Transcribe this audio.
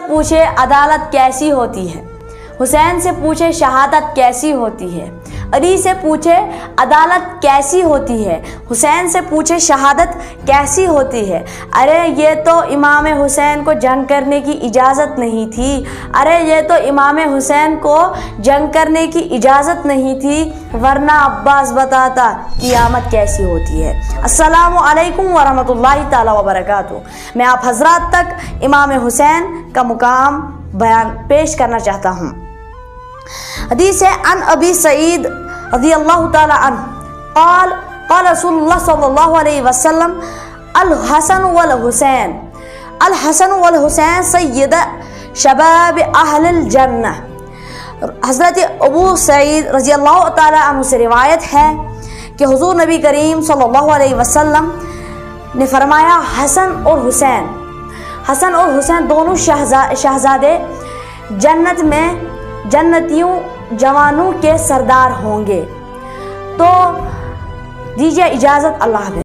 پوچھے عدالت کیسی ہوتی ہے، حسین سے پوچھے شہادت کیسی ہوتی ہے، علی سے پوچھے عدالت کیسی ہوتی ہے، حسین سے پوچھے شہادت کیسی ہوتی ہے۔ ارے یہ تو امام حسین کو جنگ کرنے کی اجازت نہیں تھی، ارے یہ تو امام حسین کو جنگ کرنے کی اجازت نہیں تھی، ورنہ عباس بتاتا قیامت کیسی ہوتی ہے۔ السلام علیکم ورحمۃ اللہ تعالی وبرکاتہ۔ میں آپ حضرات تک امام حسین کا مقام بیان پیش کرنا چاہتا ہوں۔ حدیث ہے عن ابی سعید رضی اللہ تعالی عنہ قال قال رسول اللہ صلی اللہ علیہ وسلم الحسن والحسین الحسن والحسین سید شباب اہل الجنہ۔ حضرت ابو سعید رضی اللہ تعالی عنہ سے روایت ہے کہ حضور نبی کریم صلی اللہ علیہ وسلم نے فرمایا حسن اور حسین دونوں شہزادے جنت میں جنتیوں جوانوں کے سردار ہوں گے۔ تو دیجیے اجازت، اللہ حافظ۔